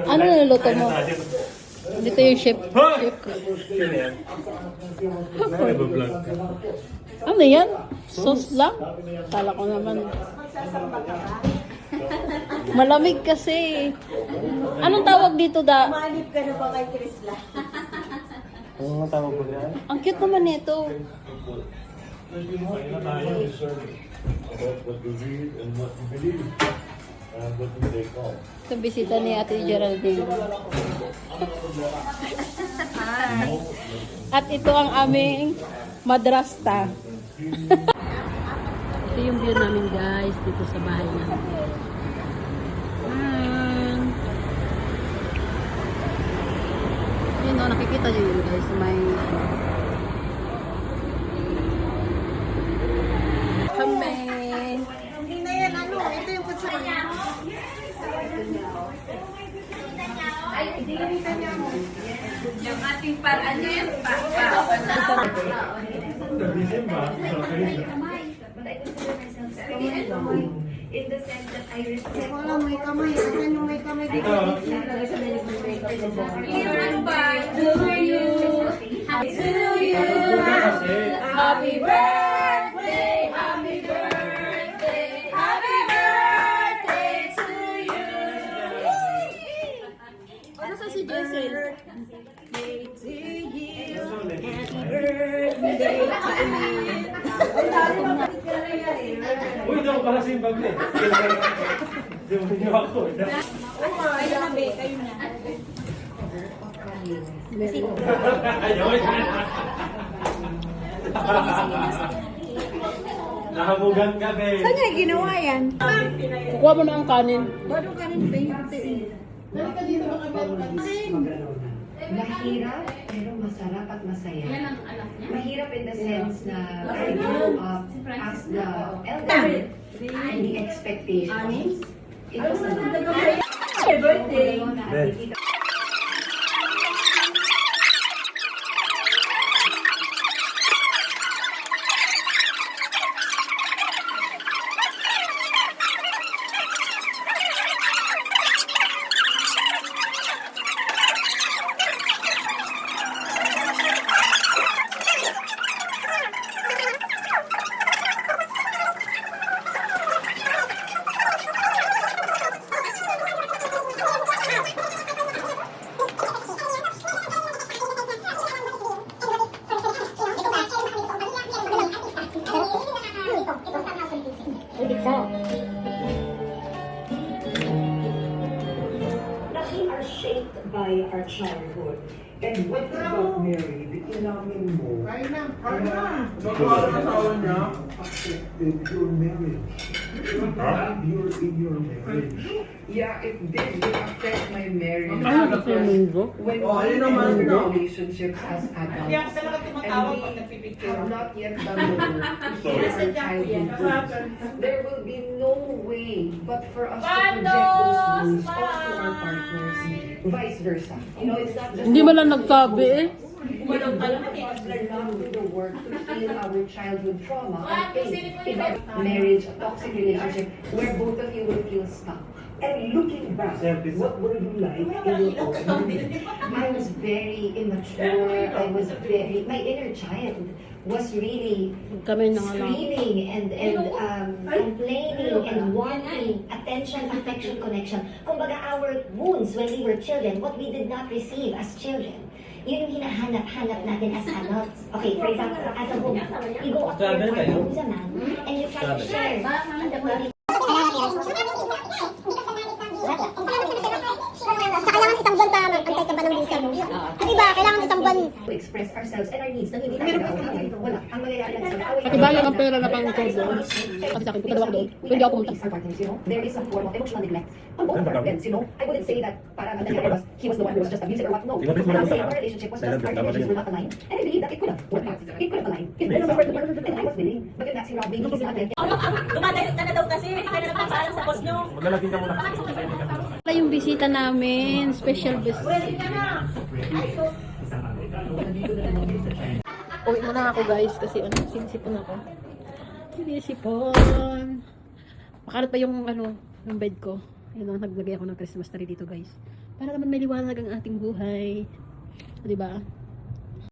Ano niluluto mo? Dito yung chef. Ano yan? Sauce lang? Kala ko naman. Malamig kasi. Anong tawag dito da? Malip ka na ba kay Crisla? Anong tawag ko yan? Ang cute naman nito. Ito bisita ni Ate Geraldine. At ito ang aming madrasta. Ito yung view namin guys dito sa bahay namin. Yun o, nakikita nyo yun guys. May kami. Hindi na yan, ano? Ito yung putsa niya. Ay, hindi ganita niya mo. Yung ating ano yan, in the sense that I respect. Wala, may kamay. Asan yung may kamay dito? Even by to you, happy to you, happy birthday, happy birthday, happy birthday to you. Ano sa si Jessel? Birthday to you, happy birthday to you. Uy, ito ko pala simbag eh. Hindi mo niyo ako eh. Kayo na, be. Kayo na. Ayun. Nakamugan ka, be. Saan niya ginawa yan? kukuha mo na ang kanin. Ba't yung kanin ba yung Mahirap, pero masarap at masaya. Mahirap in the sense na I grew up as the elder and the expectations. It was a Happy birthday! That we are shaped by our childhood. And when we got married, inamin mo Kayo na. Kayo na. affected your marriage. You're in your marriage. Yeah, it did affect my marriage. Ano kasi yung mundo? When Oh, we ayun naman, enter no? relationships as adults, Kaya ako talaga tumatawag pag and we nagpipicture. have not yet done the work to heal our childhood wounds, there will be no way but for us to project those wounds onto our partners, vice versa. You know, it's not just Hindi man lang nagsabi eh. Walang alam us to do the work to heal our childhood trauma and pain in our marriage, a toxic relationship where both of you will feel stuck. And looking back, what were you like in your own marriage? I was very immature. I was very, my inner child was really Kami na nga lang. screaming and complaining and wanting attention, affection, connection. Kumbaga, our wounds when we were children, what we did not receive as children, yun yung hinahanap-hanap natin as adults. Okay, for example, as a home, you go up to your partner who's a man, and you try to share the body. Kailangan isang buwan pa antay ka ba ng visa mo? Diba? Kailangan isang buwan. To express ourselves and our needs na hindi natin away. Wala. Ang mangyayari lang sa away. Pati ba lang ang pera na pang code doon? Kasi sa akin, punta daw ako doon. Pwede ako pumunta. Our partners, you know, there is some form of emotional neglect on both of our ends, you know. I wouldn't say that parang ang nangyari was he was the one who was just abusive or what. No. I'm saying our relationship was just our energies were not aligned. And I believe that it could have worked out. It could have aligned. If there was a word and I was willing. But yun nga, si Robin, he's not there. Dumadayot ka na daw kasi. Hindi ka na napapaalam sa boss nyo. Maglalagin ka muna. Wala yung bisita namin. Special visit. Uwi muna ako guys kasi ano, sinisipon ako. Sinisipon. Makalat pa yung ano, yung bed ko. Ayun, naglagay ako ng Christmas tree dito guys. Para naman may liwanag ang ating buhay. Di ba?